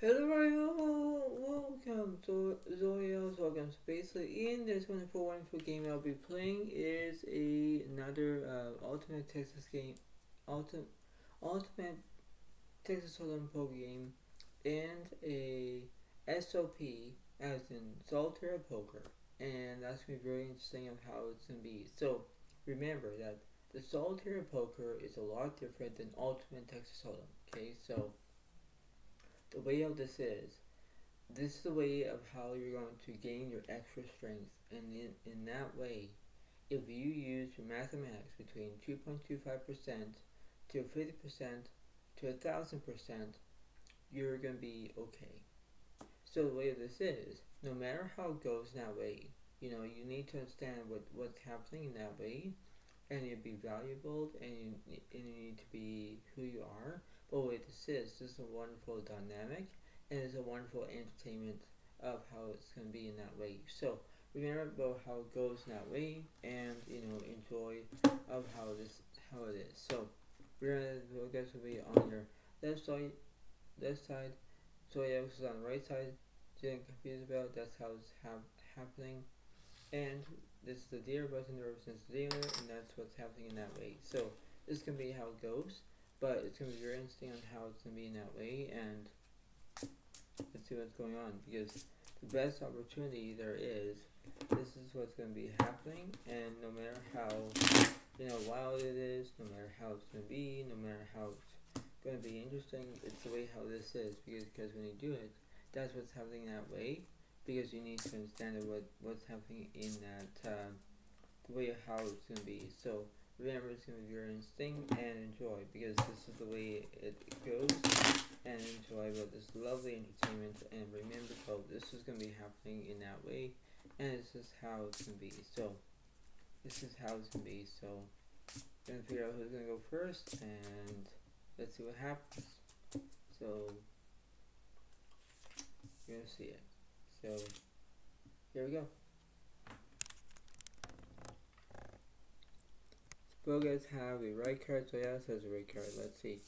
Hello everyone, welcome to Zodiac, welcome to Spades. In this wonderful game I'll be playing is another Ultimate Texas game, Ultimate Texas Hold'em poker game, and a SOP as in Solitaire of Poker, and that's gonna be very interesting of how it's gonna be. So remember that the Solitaire of Poker is a lot different than Ultimate Texas Hold'em. Okay, so the way of this is the way of how you're going to gain your extra strength, and in that way, if you use your mathematics between 2.25% to 50% to 1,000%, you're going to be okay. So the way of this is, no matter how it goes in that way, you need to understand what's happening in that way, and you'd be valuable, and you need to be who you are. But what this is a wonderful dynamic, and it's a wonderful entertainment of how it's going to be in that way. So remember about how it goes in that way, and enjoy of how it is. So we're gonna focus will be on your left side. So yeah, this is on the right side. Didn't confuse about that's how it's happening, and this is the dealer button represents the dealer, and that's what's happening in that way. So this can be how it goes, but it's gonna be very interesting on how it's gonna be in that way, and let's see what's going on, because the best opportunity there is, this is what's going to be happening, and no matter how wild it is, no matter how it's going to be, no matter how it's going to be interesting, it's the way how this is, because when you do it, that's what's happening that way, because you need to understand what's happening in that the way of how it's going to be. So remember, it's going to be very interesting, and enjoy, because this is the way it goes, and enjoy about this lovely entertainment. And remember, folks, this is going to be happening in that way, and this is how it's going to be. So this is how it's going to be. So we're going to figure out who's going to go first, and let's see what happens. So you're going to see it. So here we go. Both guys have a right card, so yeah, says a right card. Let's see.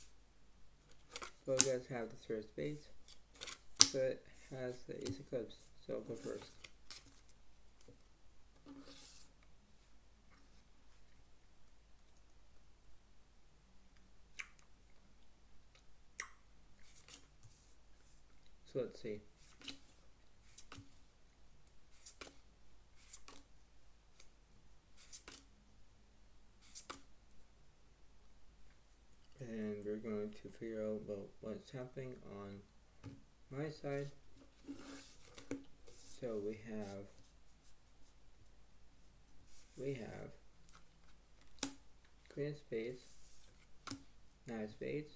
Both guys have the third spades, so it has the ace of clubs. So I'll go first. So let's see. And we're going to figure out about what's happening on my side. So we have Queen of Spades, Nine of Spades,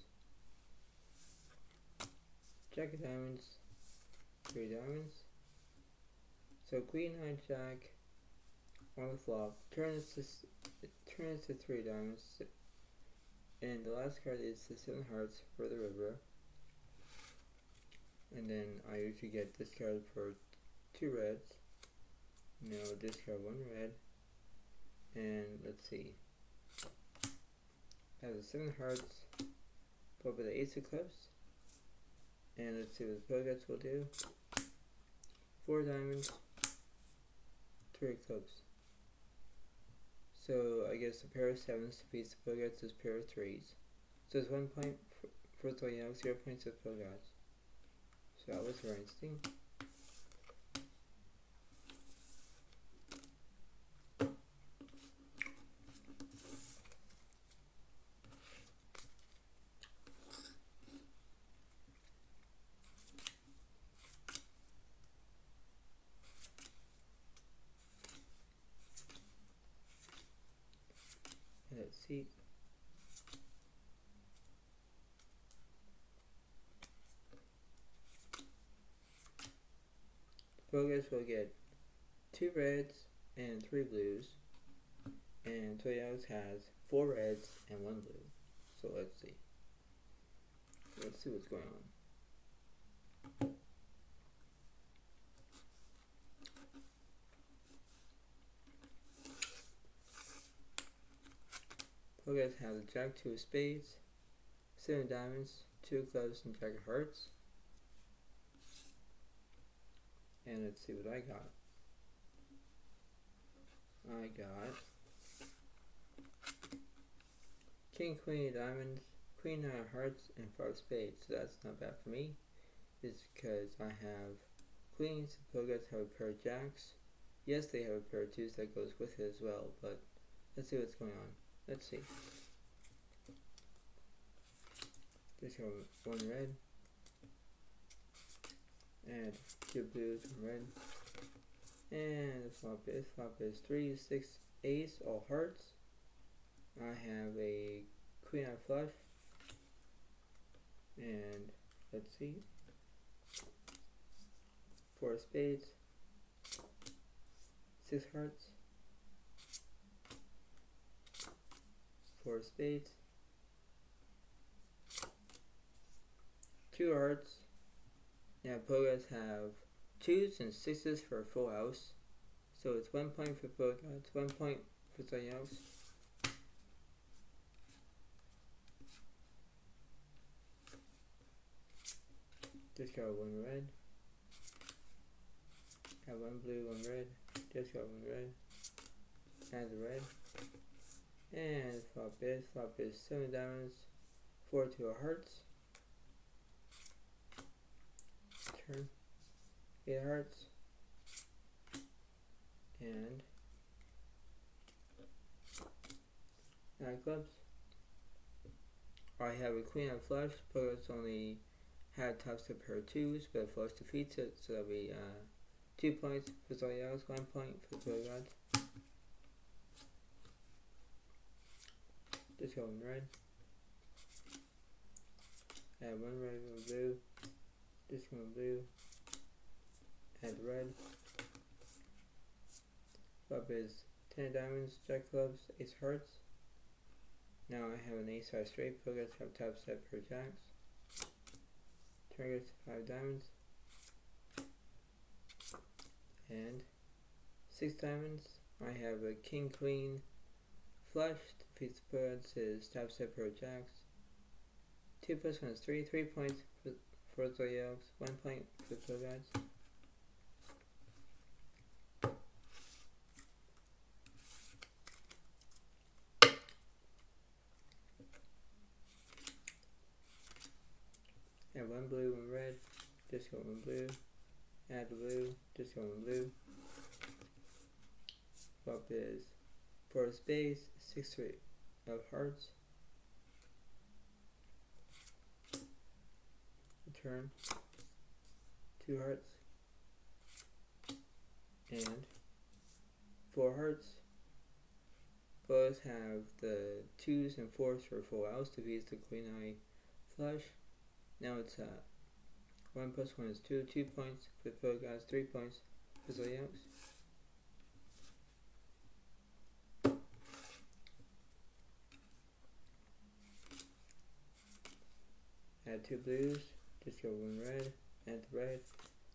Jack of Diamonds, Three Diamonds. So Queen, Nine, Jack on the flop turns to Three Diamonds, and the last card is the Seven Hearts for the river. And then I usually get this card for two reds. Now discard one red, and let's see. I have the Seven Hearts, put with the Ace of Clubs, and let's see what the Poguts will do. Four diamonds, three clubs. So I guess a pair of sevens defeats the Poguts is pair of threes. So it's 1 point for Zodiac, 0 points of Poguts. So that was very interesting. Let's see. Poguts will get two reds and three blues, and Zodiac has four reds and one blue. So let's see. Let's see what's going on. Poguts have the Jack, two of spades, seven diamonds, two of clubs, and Jack of hearts. And let's see what I got. I got King, Queen of Diamonds, Queen of Hearts, and 5 Spades. So that's not bad for me. It's because I have Queens, Poguts have a pair of Jacks. Yes, they have a pair of 2s that goes with it as well, but let's see what's going on. Let's see. Just have 1 red, and 2 blues, 1 red. And the flop is 3, 6, ace, all hearts. I have a Queen of Flush, and let's see, 4 spades, 6 hearts, 4 spades, 2 hearts. Now Poguts have 2s and 6s for a full house, so it's 1 point for Poguts, 1 point for something else. Just got 1 red, have 1 blue, 1 red, just got 1 red, add the red, and flop is 7 diamonds, 4 2 of hearts, turn, 8 hearts, and 9 clubs. I have a Queen of Flush, Poguts only had tops a pair of 2s, but flush defeats it, so that'll be 2 points for Zodiac, 1 point for Poguts. Just go 1 red, add 1 red, 1 blue, just go 1 blue, add the red. Flop is 10 diamonds, Jack clubs, ace hearts. Now I have an ace high straight, Poguts have top set per jacks. Targets 5 diamonds, and 6 diamonds. I have a King Queen Flush, defeats Poguts is top set per jacks. 2 plus 1 is 3, 3 points for Zodiac, 1 point for Poguts. And 1 blue, 1 red, just go 1 blue, add the blue, just go 1 blue. Flop is 4 spades, 6 3 of hearts. Turn, 2 hearts, and 4 hearts. Both have the 2s and 4s for full house, defeats the Queen Eye Flush. Now it's 1 plus 1 is 2, 2 points for Poguts, 3 points for Zodiac. Add 2 blues, just go 1 red, add the red,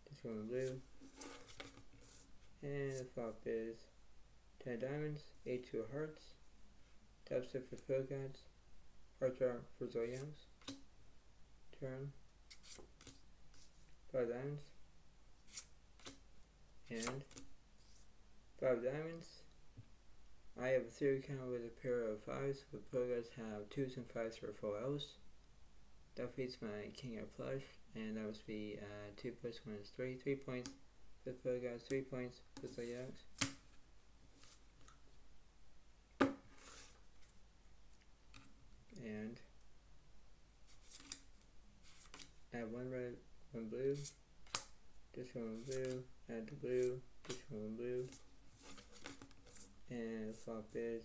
just go 1 blue. And the flop is 10 diamonds, 8 2 hearts, top set for Poguts, hearts are for Zodiac. Turn, 5 diamonds, and 5 diamonds. I have a 3 count with a pair of 5s, but Poguts have 2s and 5s for a full house. That defeats my King of Flush, and that must be 2 plus 1 is 3, 3 points for Poguts, 3 points for Zodiac. And add 1 red, 1 blue, just 1 blue, add the blue, just 1 blue, and the flop is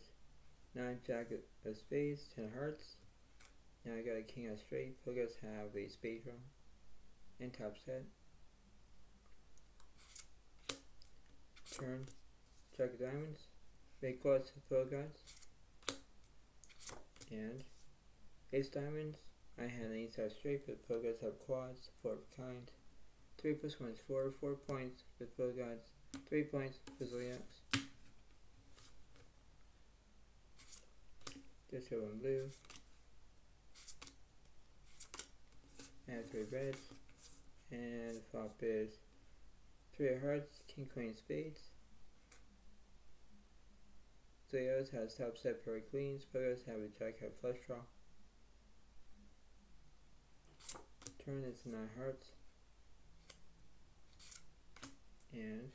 9 jack of spades, 10 hearts. Now I got a king of straight, Poguts have a spade draw, and top set. Turn, jack of diamonds, make quads for Poguts, and ace diamonds. I had an ace out straight, but Poguts have quads, 4 of a kind. 3 plus 1 is 4, 4 points for Poguts, 3 points for Zodiac. Just go 1 blue, add 3 reds, and the flop is 3 of hearts, king, queen, spades. Zodiac has top set pair of queens. Players have a jack, have flush draw. Turn is 9 hearts. And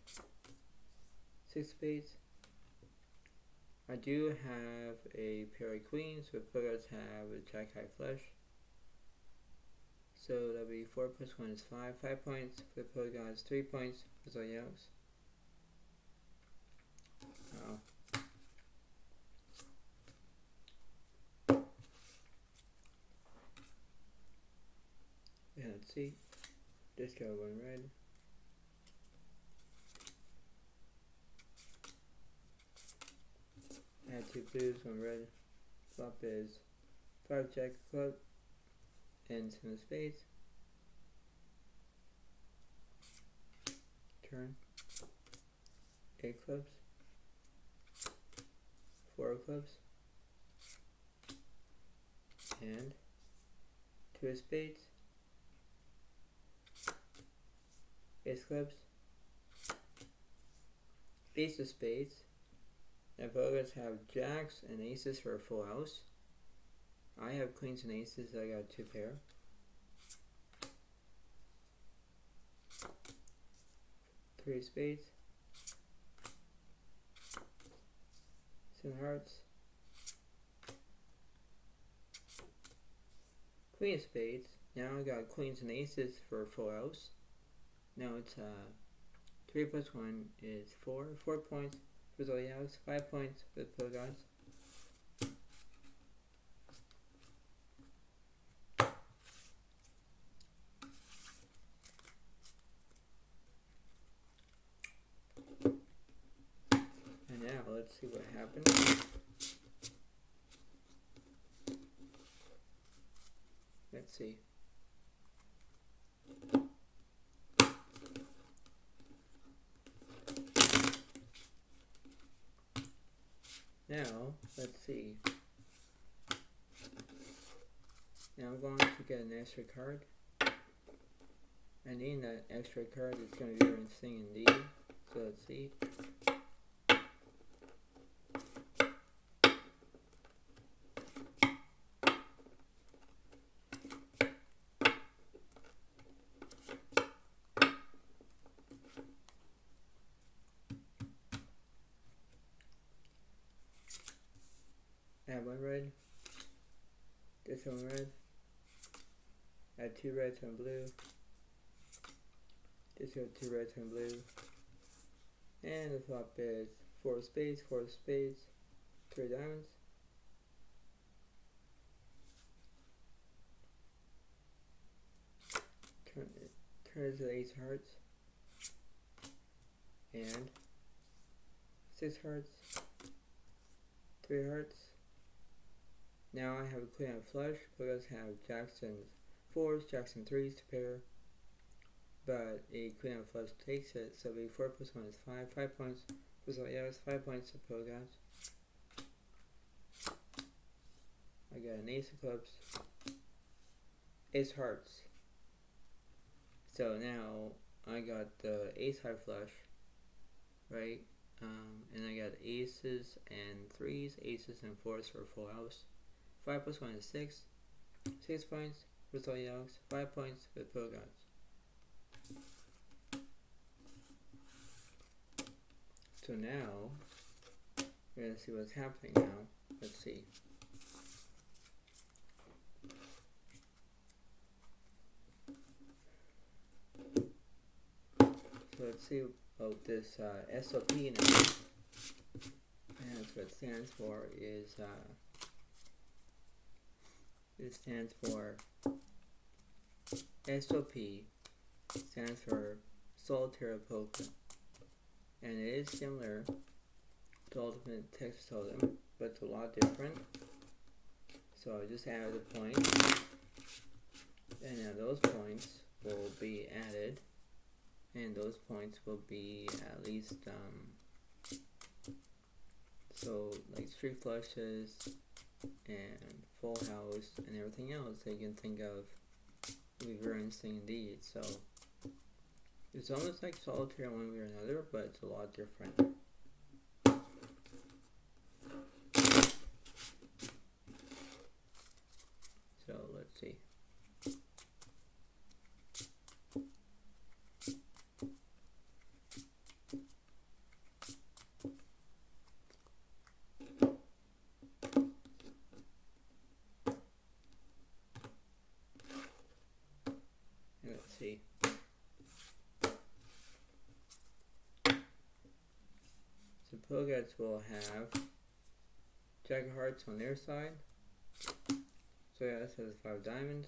6 spades. I do have a pair of queens, but players have a jack, high flush. So that'll be 4 plus 1 is 5. 5 points for the player guys, 3 points for Zodiac. Yeah, let's see. This guy 1 red. Add 2 blues, 1 red. Flop is 5 jack of club and 10 of spades. Turn 8 clubs, 4 of clubs, and 2 of spades, ace clubs, ace of spades. And voters have jacks and aces for a full house. I have queens and aces, so I got 2 pair. 3 of spades, 7 hearts, queen of spades. Now I got queens and aces for a full house. Now it's 3 plus 1 is 4. 4 points for Zodiac, 5 points for the pro guys. And now let's see what happens. Let's see. Now, let's see. Now I'm going to get an extra card. I need that extra card. It's going to be interesting indeed. So let's see. Add 1 red, this 1 red, add 2 reds, 1 blue, this 2 reds, 1 blue, and the flop is 4 of spades, 4 of spades, 3 diamonds, turn to 8 hearts, and 6 hearts, 3 hearts. Now I have a queen of flush. Players have jacks and 4s, jacks and 3s to pair, but a queen of flush takes it. So the 4 plus 1 is 5. 5 points for Zodiac, 5 points to pro guys. I got an ace of clubs, ace hearts. So now I got the ace high flush, right? And I got aces and 3s, aces and 4s for a full house. 5 plus 1 is 6. 6 points for Zodiac, 5 points for the pro guys. So now, we're going to see what's happening now. Let's see. So let's see about this SOP now. And that's what it stands for is it stands for SOP, stands for Solitaire of Poker, and it is similar to Ultimate Texas Hold'em, but it's a lot different. So I just added the points, and now those points will be added, and those points will be at least so like street flushes and full house and everything else that you can think of. It'll be very interesting indeed. So It's almost like solitaire one way or another, but it's a lot different. So let's see. Let's see. So Pogods will have Jack of Hearts on their side. So yeah, this has 5 diamonds,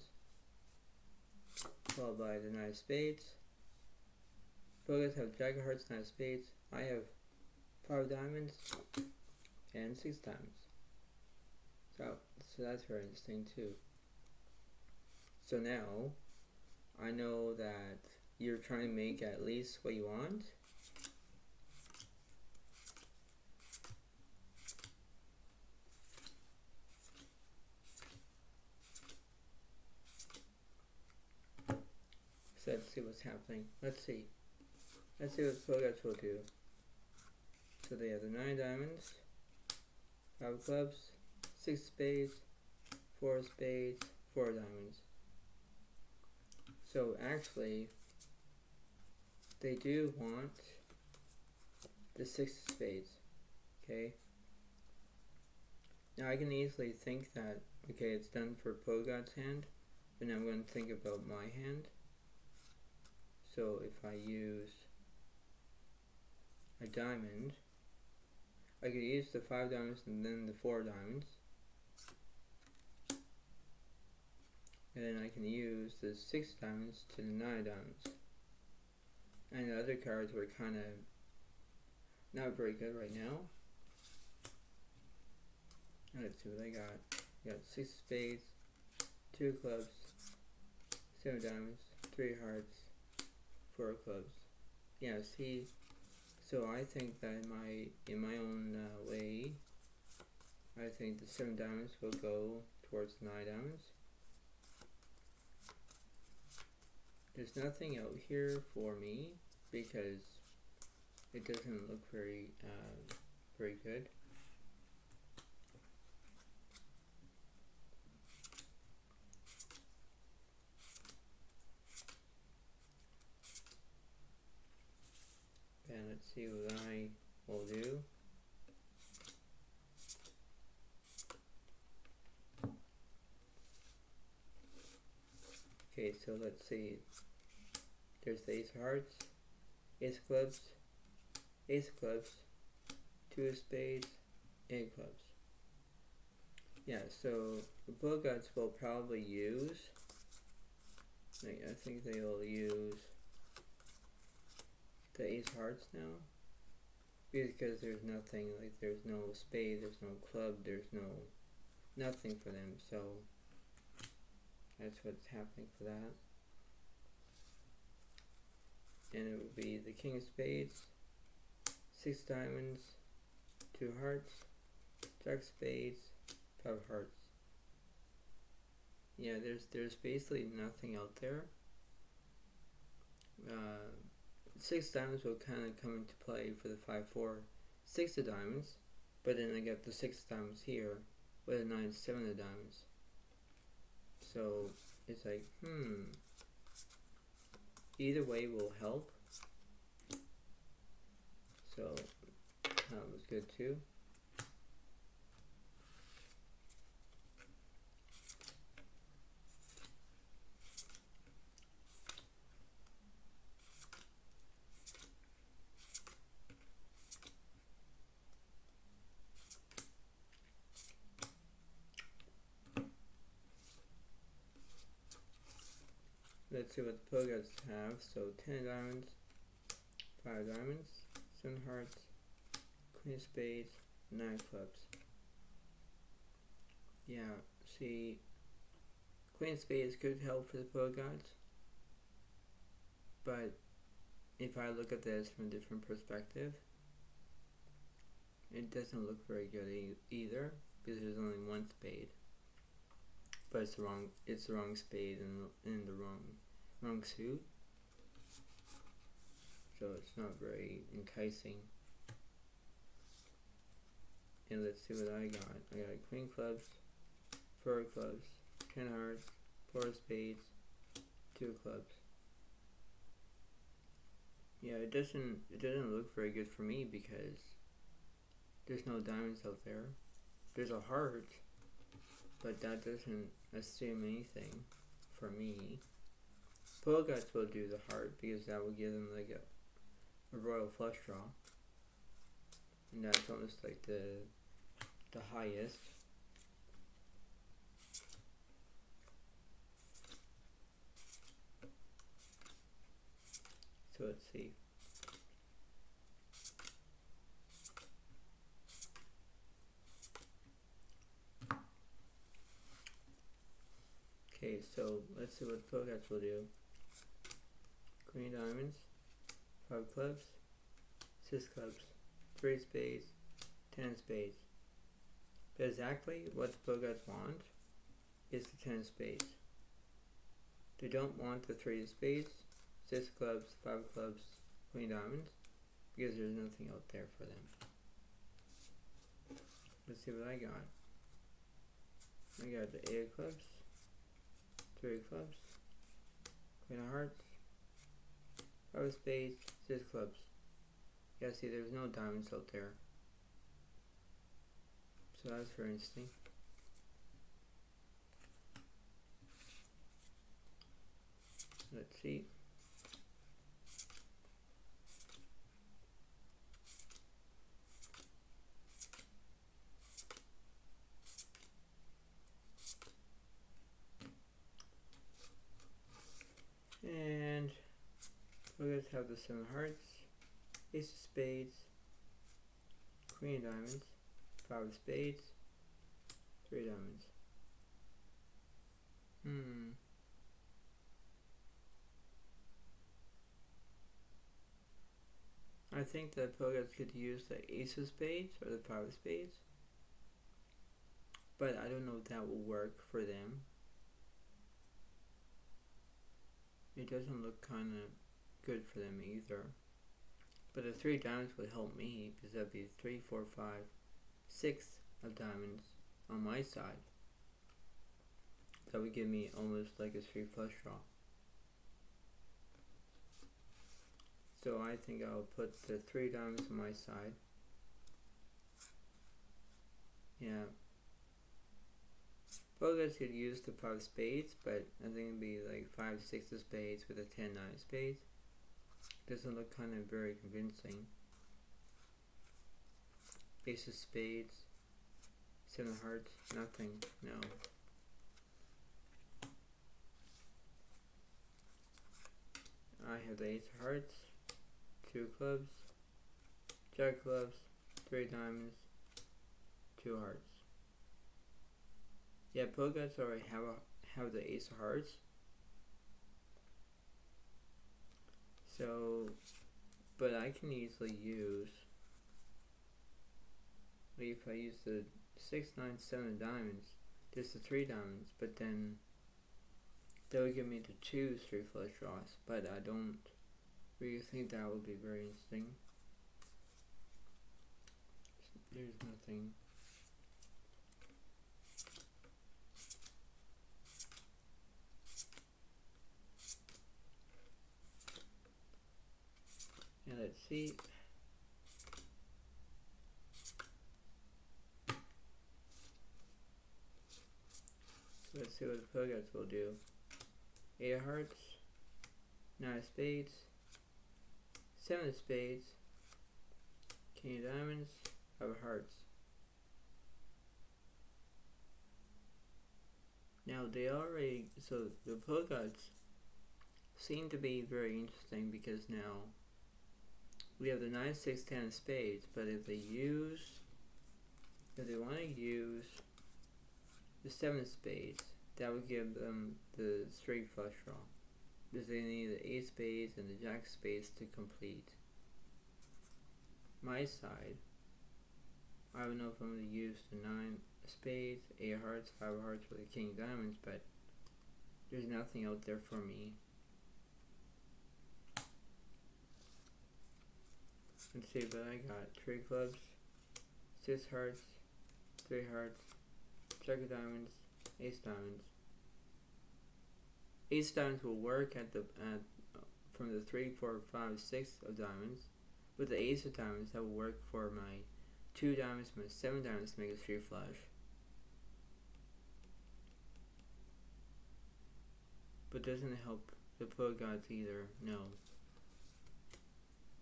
followed by the 9 of spades. Pogods have Jack of Hearts, 9 of spades. I have 5 diamonds and 6 diamonds. So that's very interesting too. So now I know that you're trying to make at least what you want. So let's see what's happening. Let's see what Pogods will do. So they have the 9 diamonds, 5 of clubs, 6 spades, 4 spades, 4 diamonds. So actually, they do want the 6 spades, okay? Now I can easily think that, okay, it's done for Pogod's hand, but now I'm going to think about my hand. So if I use a diamond, I could use the 5 diamonds and then the 4 diamonds. And then I can use the 6 diamonds to the 9 diamonds. And the other cards were kind of not very good right now. Let's see what I got. I got 6 spades, 2 clubs, 7 diamonds, 3 hearts, 4 clubs. Yeah, see, so I think that in my own way, I think the 7 diamonds will go towards 9 diamonds. There's nothing out here for me because it doesn't look very good. And let's see what I will do. Okay, so let's see. There's the ace of hearts, ace of clubs, 2 of spades, 8 of clubs. Yeah, so the Pogods will probably use, I think they will use the ace of hearts now, because there's nothing, like there's no spade, there's no club, there's nothing for them, so that's what's happening for that. And it would be the king of spades, 6 diamonds, 2 hearts, jack of spades, 5 hearts. Yeah, there's basically nothing out there. 6 diamonds will kind of come into play for the 5-4, 6 of diamonds, but then I got the 6 diamonds here with a 9-7 of diamonds. So it's like, either way will help. So that was good too. Let's see what the Pogods have. So 10 diamonds, 5 diamonds, 7 hearts, queen of spades, 9 clubs. Yeah, see, queen of spades could help for the Pogods, but if I look at this from a different perspective, it doesn't look very good either, because there's only 1 spade. But it's the wrong spade and the wrong suit. so it's not very enticing. And let's see what I got. I got queen clubs, 4 clubs, 10 hearts, 4 spades, 2 clubs. Yeah, it doesn't look very good for me because there's no diamonds out there. There's a heart, but that doesn't assume anything for me. Pogots will do the heart because that will give them like a royal flush draw. And that's almost like the highest. So let's see. Okay, so let's see what Pogots will do. Queen diamonds, 5 clubs, 6 clubs, 3 spades, 10 spades. But exactly what the Pogots want is the 10 spades. They don't want the 3 spades, 6 clubs, 5 clubs, queen diamonds, because there's nothing out there for them. Let's see what I got. I got the 8 of clubs, 3 of clubs, queen of hearts, 5 of spades, 6 clubs. Yeah, see, there's no diamonds out there. So that's very interesting. Let's see. And we're going to have the 7 of hearts, ace of spades, queen of diamonds, 5 of spades, 3 diamonds. I think that Pogots could use the ace of spades or the 5 of spades, but I don't know if that will work for them. It doesn't look kind of good for them either. But the 3 diamonds would help me because that'd be 3, 4, 5, 6 of diamonds on my side. That would give me almost like a straight flush draw. So I think I'll put the 3 diamonds on my side. Yeah. Pogots could use the 5 spades, but I think it'd be like 5, 6 of spades with a 10, 9 of spades. Doesn't look kind of very convincing. Ace of spades, 7 of hearts, nothing, no. I have the 8 of hearts, 2 clubs, jack clubs, 3 diamonds, 2 hearts. Yeah, Pogots already have the ace of hearts. So, but I can easily use, if I use the 6, 9, 7 of diamonds, just the 3 diamonds, but then that would give me the 2 straight flush draws, but I don't really think that would be very interesting. There's nothing. And let's see. Let's see what the Pogots will do. 8 of hearts, 9 of spades, 7 of spades, king of diamonds, 5 of hearts. Now they already, so the Pogots seem to be very interesting because now we have the 9, 6, 10 of spades, but if they want to use the 7 of spades, that would give them the straight flush draw. Because they need the 8 spades and the jack of spades to complete. My side, I don't know if I'm going to use the 9 of spades, 8 of hearts, 5 of hearts with the king of diamonds, but there's nothing out there for me. Let's see what I got. 3 clubs, 6 hearts, 3 hearts, jack of diamonds, ace diamonds. Ace diamonds will work from the 3, 4, 5, 6 of diamonds. With the ace of diamonds, that will work for my 2 diamonds, my 7 diamonds to make a 3 flush. But doesn't help the pro gods either, no.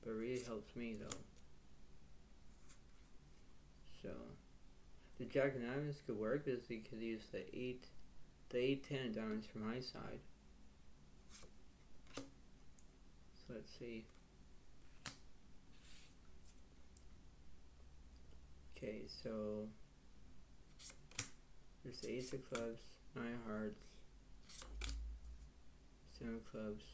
But it really helps me though. So the jack of diamonds could work because you could use the 8, 10 diamonds from my side. So let's see. Okay, so there's the ace of clubs, 9 hearts, 7 clubs,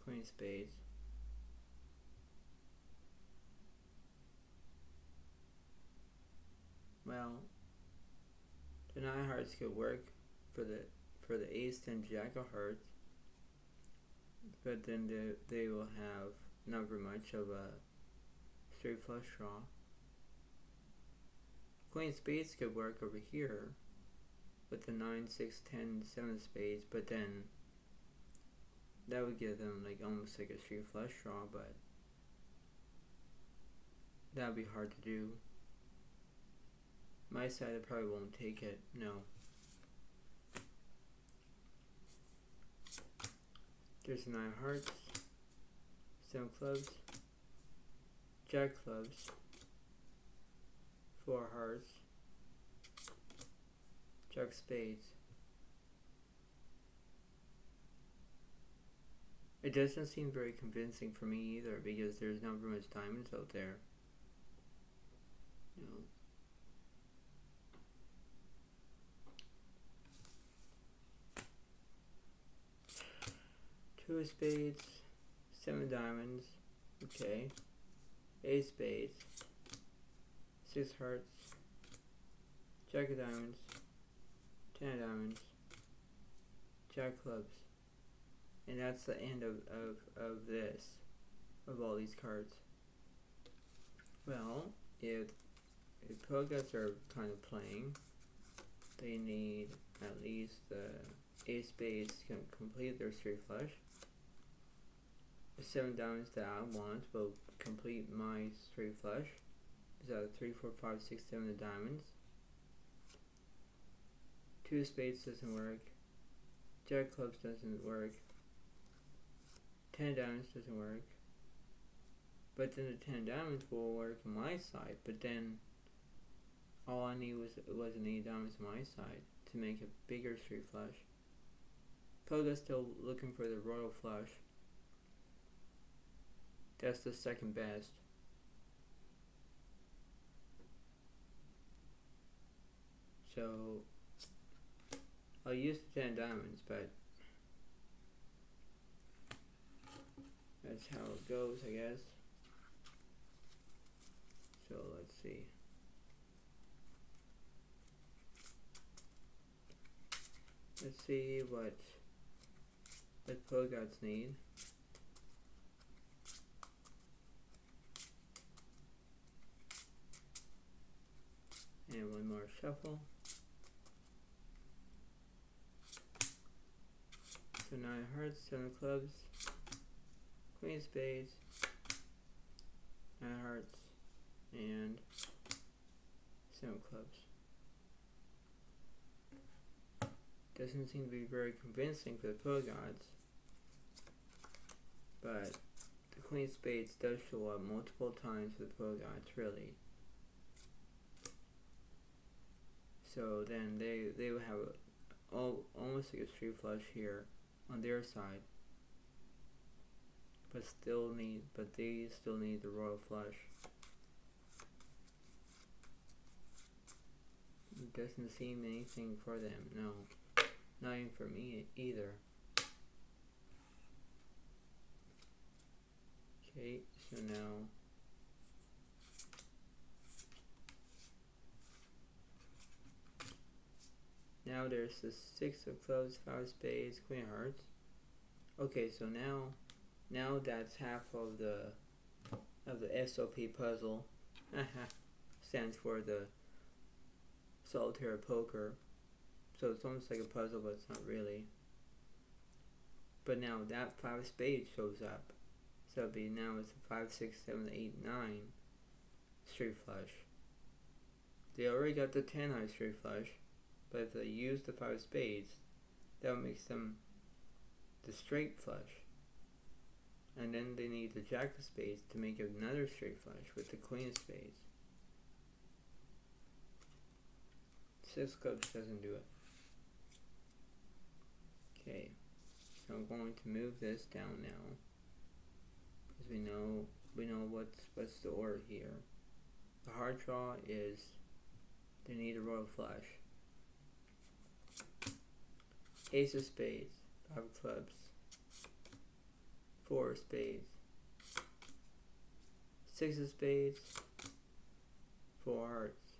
queen spades. Well, the 9 hearts could work for the ace and jack of hearts, but then they will have not very much of a straight flush draw. Queen spades could work over here with the 9, 6, 10, 7 spades, but then that would give them like almost like a straight flush draw, but that would be hard to do. My side, I probably won't take it, no. There's 9 hearts, 7 clubs, jack clubs, 4 hearts, jack spades. It doesn't seem very convincing for me either because there's not very much diamonds out there. No. 2 of spades, 7 diamonds, okay, 8 spades, 6 hearts, jack of diamonds, 10 of diamonds, jack clubs, and that's the end of all these cards. Well, if pro guys are kind of playing, they need at least the ace spades to complete their straight flush. The 7 diamonds that I want will complete my straight flush. Is that 3, 4, 5, 6, 7 of diamonds. 2 spades doesn't work. Jack clubs doesn't work. 10 diamonds doesn't work. But then the 10 diamonds will work on my side. But then all I need was an 8 diamonds on my side to make a bigger straight flush. Poga's still looking for the Royal Flush. That's the second best. So I'll use the 10 diamonds, but that's how it goes, I guess. So let's see. Let's see what Pogots need. And one more shuffle. So 9 hearts, 7 clubs, queen spades, 9 hearts, and 7 clubs. Doesn't seem to be very convincing for the pro gods, but the queen spades does show up multiple times for the pro gods, really. So then they will have almost like a straight flush here on their side, but they still need the Royal Flush. It doesn't seem anything for them, no, not even for me either. Okay, so now there's the 6 of clubs, 5 of spades, queen of hearts. Okay, so now Now that's half of the SOP puzzle. Stands for the Solitaire of Poker. So it's almost like a puzzle, but it's not really. But now that 5 of spades shows up. So it'll be now it's a 5, 6, 7, 8, 9 straight flush. They already got the 10 high straight flush, but if they use the 5 of spades, that makes them the straight flush. And then they need the jack of spades to make another straight flush with the queen of spades. 6 clubs doesn't do it. Okay, so I'm going to move this down now, because we know what's the order here. The hard draw is they need a royal flush. Ace of spades, 5 of clubs, 4 of spades, 6 of spades, 4 hearts.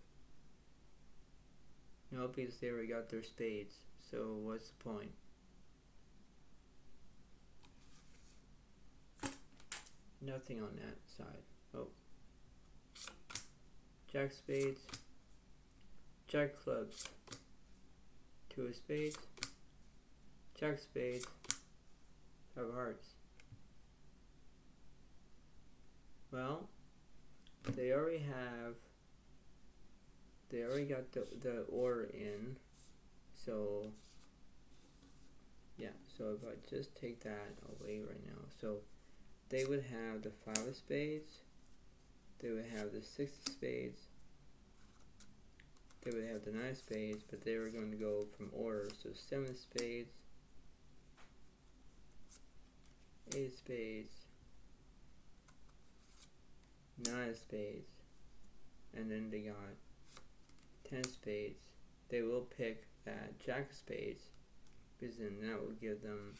No, because they already got their spades, so what's the point? Nothing on that side. Oh. Jack spades, jack clubs, 2 of spades, jack spades, 5 of hearts. Well, they already got the order in, so yeah, so if I just take that away right now, so they would have the 5 of spades, they would have the 6 of spades, they would have the 9 of spades, but they were going to go from order, so 7 of spades, 8 of spades, 9 of spades, and then they got 10 of spades. They will pick that jack of spades, because then that will give them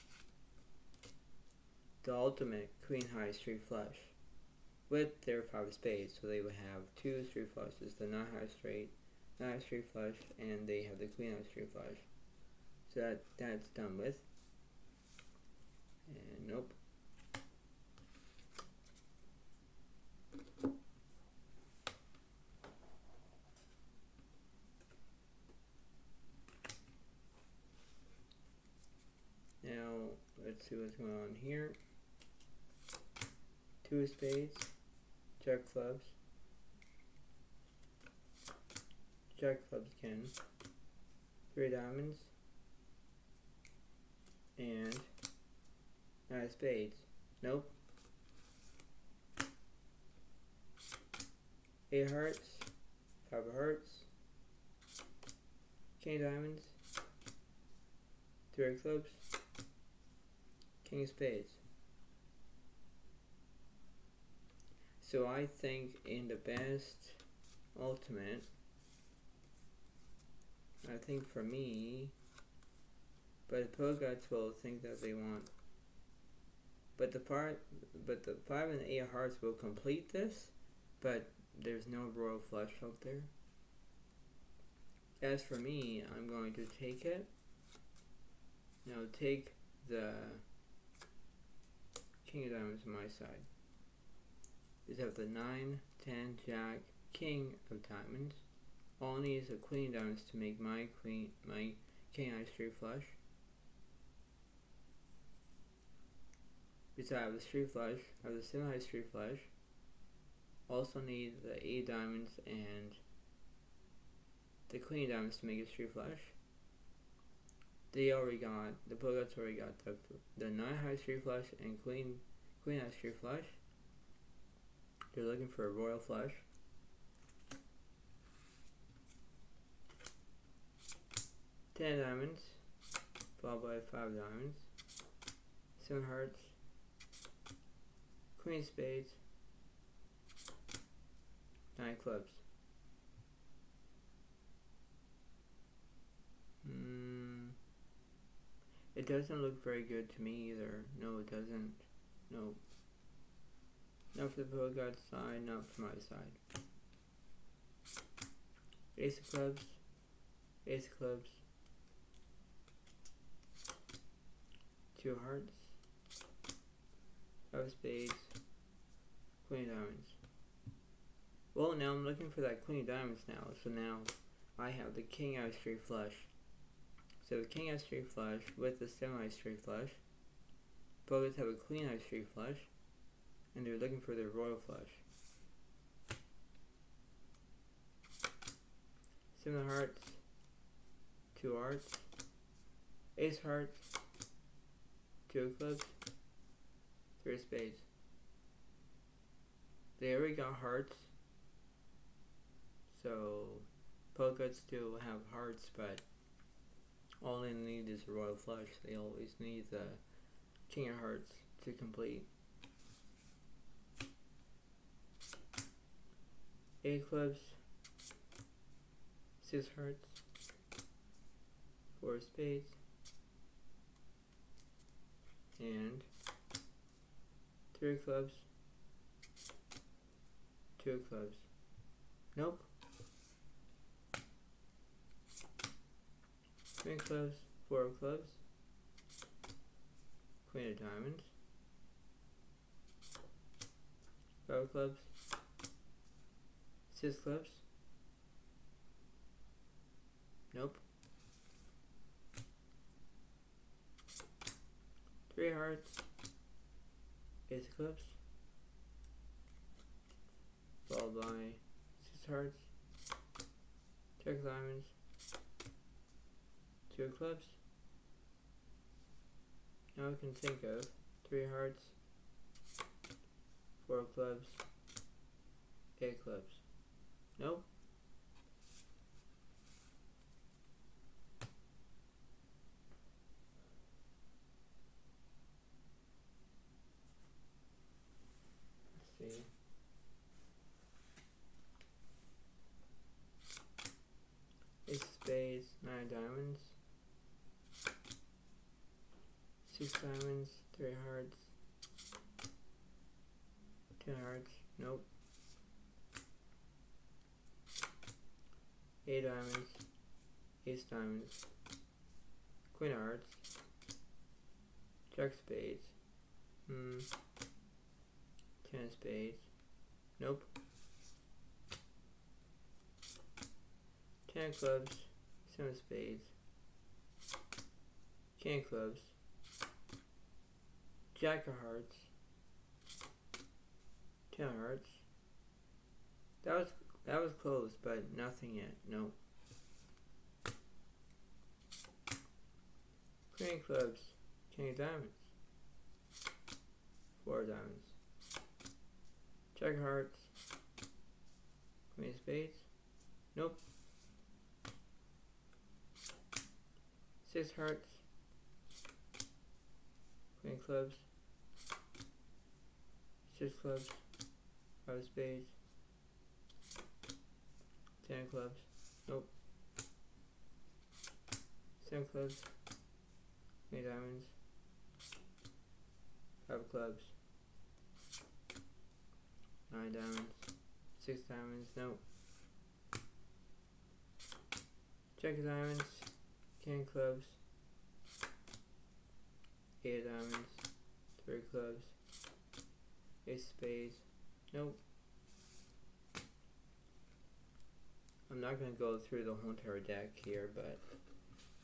the ultimate queen high straight flush with their 5 of spades. So they would have 2 straight flushes, the 9 high straight flush, and they have the queen high straight flush. So that's done with. And nope. Now let's see what's going on here. 2 of spades, jack clubs, jack clubs again, 3 diamonds, and 9 of spades. Nope. 8 hearts, 5 of hearts, king of diamonds, 3 of clubs, king of spades. So I think in the best ultimate, I think for me, but the pro guys will think that they want, but the 5 and 8 of hearts will complete this, but there's no royal flush out there. As for me, I'm going to take it. Now take the king of diamonds on my side. Is have the 9, 10, jack, king of diamonds. All I need is a queen of diamonds to make my king high straight flush. Because I have the straight flush, I have the 7 high straight flush. Also need the 8 diamonds and the queen of diamonds to make a straight flush. They already got, the Bogarts already got the 9 high straight flush and queen high straight flush. They're looking for a royal flush. Ten diamonds, followed by 5 diamonds, 7 hearts, queen of spades, 9 clubs. It doesn't look very good to me either. No, it doesn't. No. Not for the Bogart side, not for my side. Ace of clubs, ace of clubs, 2 hearts, Five of spades, queen of diamonds. Well, now I'm looking for that queen of diamonds now. So now I have the king out of straight flush. So the king out of straight flush with the seven out of straight flush. Both have a queen out of straight flush, and they're looking for their royal flush. Seven of hearts, two hearts, ace hearts, two of clubs, three of spades. They already got hearts, so poker still have hearts, but all they need is a royal flush. They always need the king of hearts to complete. Eight clubs, six hearts, four of spades, and three of clubs, two of clubs. Nope. Three of clubs, four of clubs, queen of diamonds, five of clubs, six clubs. Nope. Three hearts, ace of clubs, followed by six hearts, jack of diamonds, two of clubs. Now I can think of three hearts, four of clubs, eight clubs. Nope. Let's see. Ace of spades, nine of diamonds, six diamonds, three hearts, ten hearts. Nope. Eight diamonds, ace diamonds, queen of hearts, jack of spades, ten of spades. Nope. Ten of clubs, seven of spades, king of clubs, jack of hearts, ten of hearts. That was close, but nothing yet. No. Queen of clubs, king of diamonds, four of diamonds, jack of hearts, queen of spades. Nope. Six hearts, queen of clubs, six clubs, five of spades, ten of clubs. Nope. Seven clubs, queen of diamonds, five of clubs, nine diamonds, six diamonds. Nope. Jack of diamonds, king of clubs, eight of diamonds, three of clubs, ace of spades. Nope. I'm not going to go through the whole entire deck here, but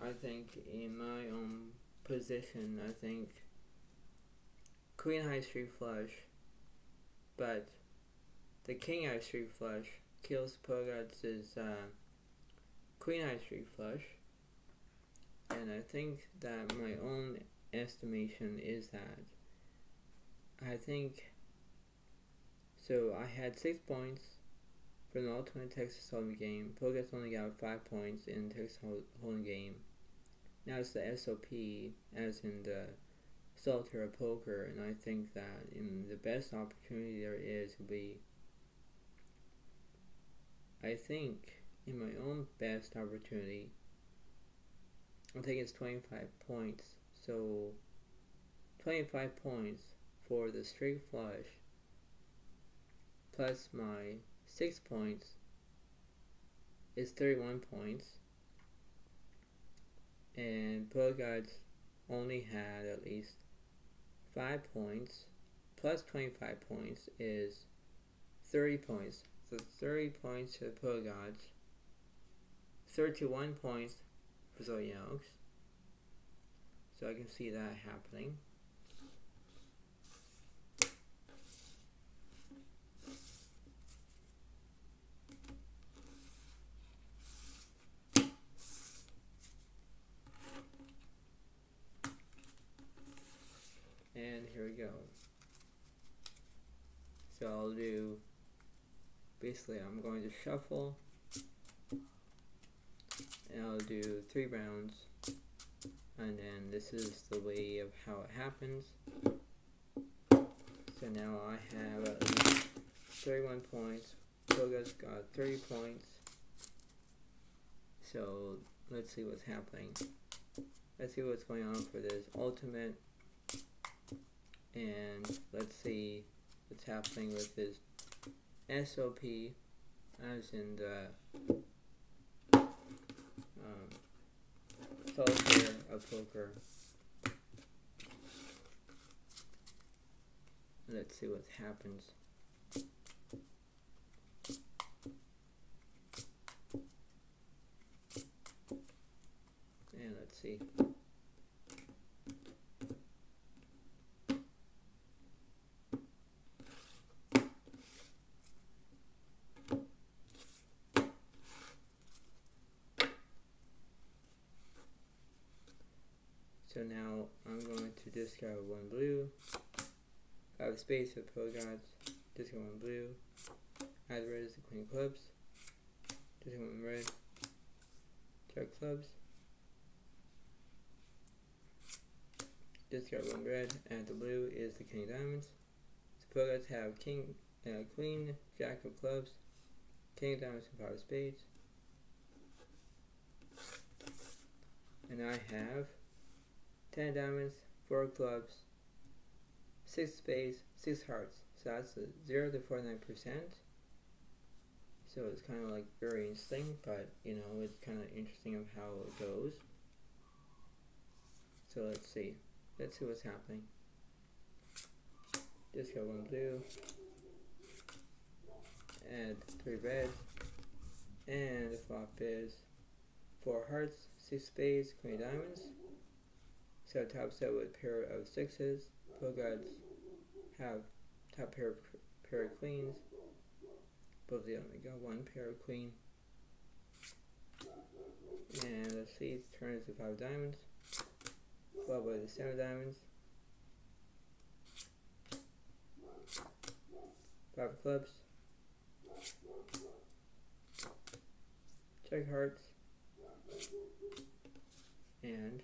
I think in my own position, I think queen high street flush, but the king high street flush kills Pogat's queen high street flush, and I think that my own estimation is that I think so. I had 6 points for the ultimate Texas Hold'em game. Pogat's only got 5 points in Texas Hold'em game. Now it's the SOP, as in the Solitaire of Poker, and I think that in the best opportunity there is will be, I think in my own best opportunity, I think it's 25 points. So 25 points for the straight flush plus my 6 points is 31 points, and Pogat's only had at least 5 points, plus 25 points is 30 points. So 30 points to the Poker Gods, 31 points for Zodiac Alex. So I can see that happening. And here we go. So I'll do, basically I'm going to shuffle, and I'll do 3 rounds, and then this is the way of how it happens. So now I have at least 31 points, Poga's got 30 points, so let's see what's happening. Let's see what's going on for this ultimate, and let's see what's happening with his SOP, as in the Solitaire of Poker. Let's see what happens. And let's see. So now I'm going to discard 1 blue. I have a space for Poker Gods. Discard 1 blue. Add red as the Queen of Clubs. Discard 1 red. Jack Clubs. Discard 1 red. And the blue is the King of Diamonds. So Poker Gods have Queen, Jack of Clubs, King of Diamonds, and 5 of Spades. And I have 10 diamonds, 4 clubs, 6 spades, 6 hearts. So that's a 0 to 49%. So it's kind of like very interesting, but you know, it's kind of interesting of how it goes. So let's see. Let's see what's happening. Discard 1 blue. Add 3 red. And the flop is 4 hearts, 6 spades, Queen of Diamonds. So top set with a pair of 6s. Poker Gods have top pair of queens. Both of them got 1 pair of queen. And let's see, turn is the 5 of diamonds. Followed by the 7 of diamonds. 5 of clubs. Check hearts. And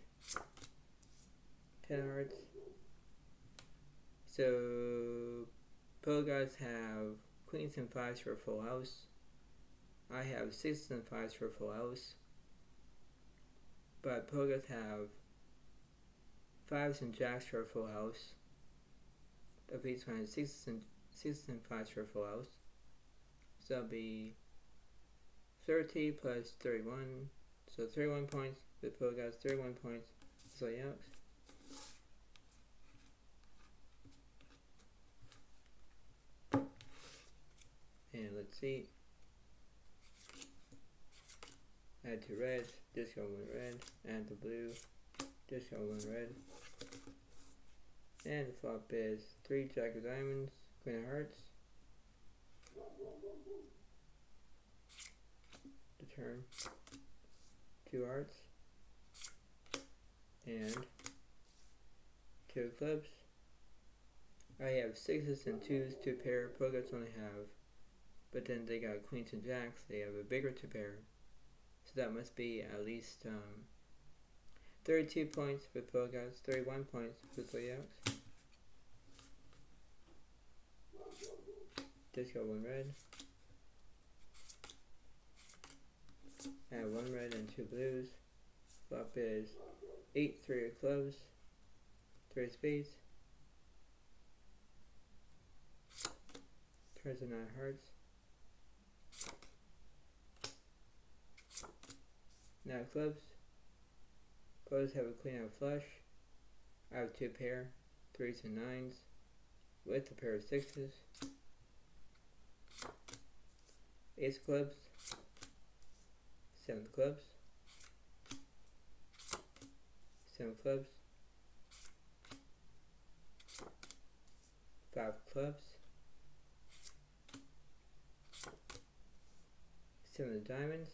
10 hearts. So Poker Gods have queens and 5s for a full house. I have 6s and 5s for a full house. But Poker Gods have 5s and jacks for a full house. Of each one has 6s and 5s for a full house. So that'll be 30 plus 31. So 31 points with Poker Gods, 31 points. So yeah. And let's see. Add 2 reds, discard 1 red, add the blue, discard 1 red. And the flop is 3 jack of diamonds, Queen of hearts. The turn, 2 hearts, and 2 of clubs. I have 6s and 2s to pair. Poker Gods only have, but then they got queens and jacks. They have a bigger to pair. So that must be at least 32 points for Poker Gods, 31 points for Zodiac. Discard 1 red. Add 1 red and 2 blues. Flop is 8, 3 of clubs, 3 of spades. Turns to 9 hearts. 9 clubs. Pros have a queen out of flush. I have 2 pair, 3s and 9s. with a pair of sixes, ace of clubs, seven of clubs, seven of clubs, five of clubs, seven of diamonds.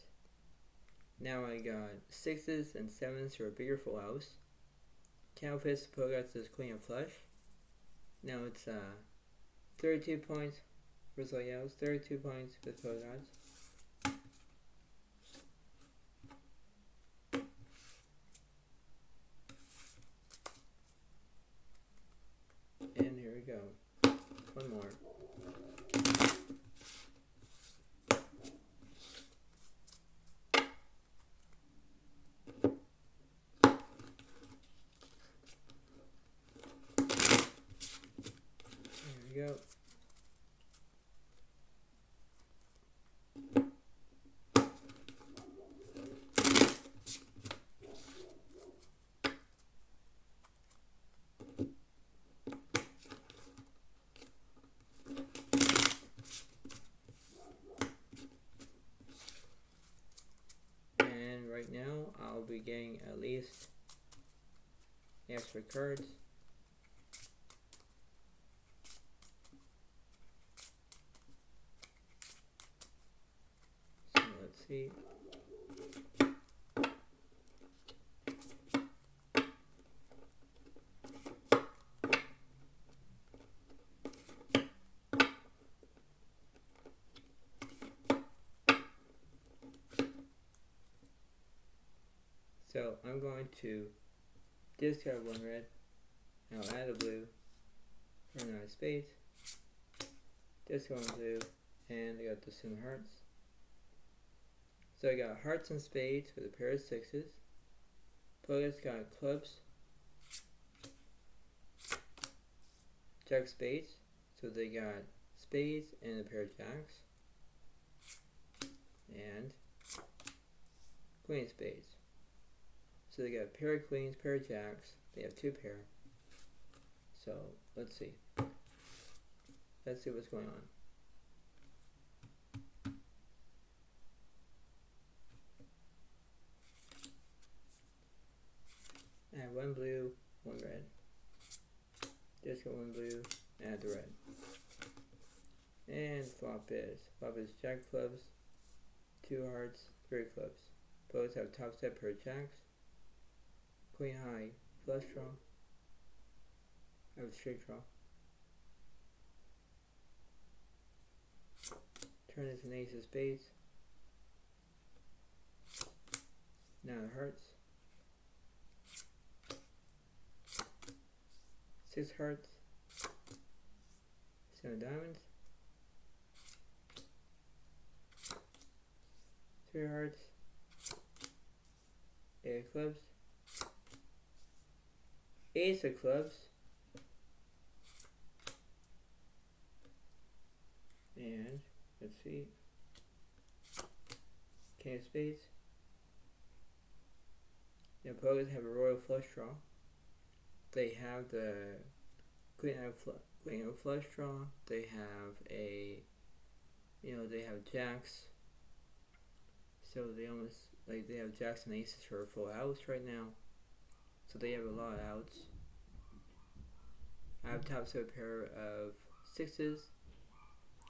Now I got sixes and sevens for a bigger full house. Counterfeits Pogots is queen of flush. Now it's 32 points for Royals, 32 points with Pogots. And here we go. One more. Go. And right now I'll be getting at least extra cards. See. So I'm going to discard one red, and I'll add a blue, turn on spades, discard one blue, and I got the seven hearts. So I got hearts and spades with a pair of sixes. Pogots got clubs, jack spades, so they got spades and a pair of jacks, and queen of spades. So they got a pair of queens, pair of jacks, they have two pair. So let's see. Let's see what's going on. Add one blue, one red. Just go one blue, add the red. And flop is jack clubs, two hearts, three clubs. Both have top step pair of jacks, queen high, flush draw. I have a straight draw. Turn is an ace of spades. Now the hearts. Six hearts, seven diamonds, three hearts, eight of clubs, ace of clubs, and let's see, king of spades. The opponents have a royal flush draw. They have the queen of flush draw. They have a, they have jacks. So they almost they have jacks and aces for a full house right now. So they have a lot of outs. I have top set a pair of sixes,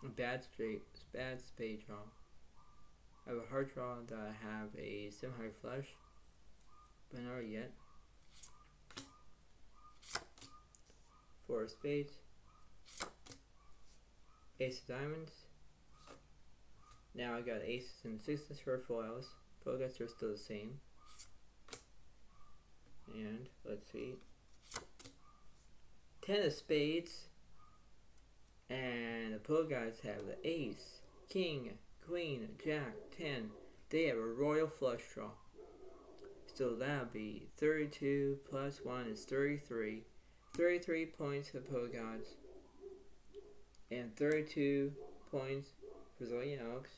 a bad spade draw. I have a hard draw that I have a semi flush, but not yet. Four of spades, ace of diamonds. Now I got aces and sixes for a full house. Pogots are still the same. And let's see, 10 of spades, and the Pogots have the ace, king, queen, jack, 10. They have a royal flush draw. So that'll be 32 plus 1 is 33. 33 points for Pogots, and 32 points for Solitaire Alex.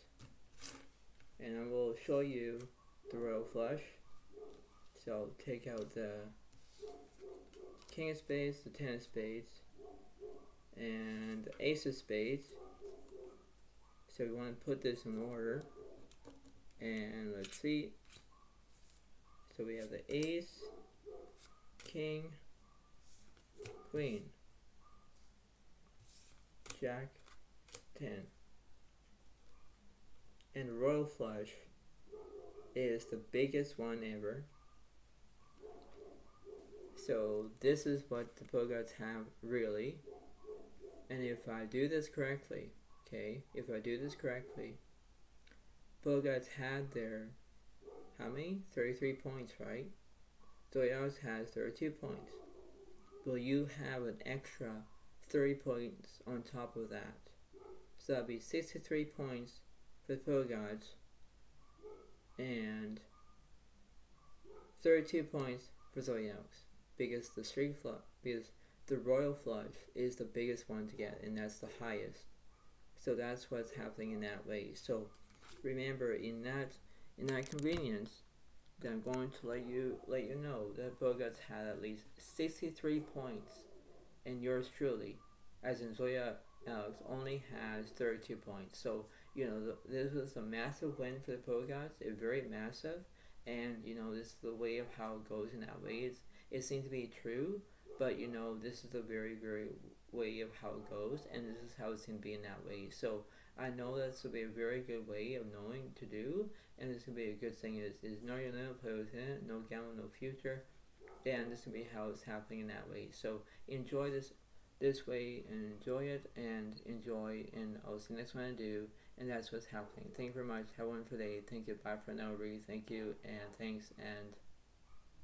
And I will show you the royal flush. So take out the king of spades, the 10 of spades, and the Ace of Spades. So we want to put this in order, and let's see. So we have the Ace, King, Queen, Jack, 10. And Royal Flush is the biggest one ever. So this is what the poker gods have really. And if I do this correctly, poker gods had their, how many? 33 points, right? Zodiac has 32 points. Will you have an extra 30 points on top of that? So that'll be 63 points for the poker gods and 32 points for Zodiacs, because the Royal Flush is the biggest one to get, and that's the highest. So that's what's happening in that way. So remember, in that convenience, that I'm going to let you know that Bogarts had at least 63 points, and yours truly, as in Zoya Alex, only has 32 points. So this was a massive win for the Bogarts. It's very massive, and this is the way of how it goes in that way. It seems to be true, but this is the very, very way of how it goes, and this is how it seems to be in that way. So I know that's will be a very good way of knowing to do, and this will be a good thing is know your limit, play within it, no gambling, no future, and this will be how it's happening in that way. So enjoy this way, and enjoy it, and I'll see the next one I do, and that's what's happening. Thank you very much. Have one for today. Thank you. Bye for now, Reed. Thank you, and thanks, and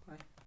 bye.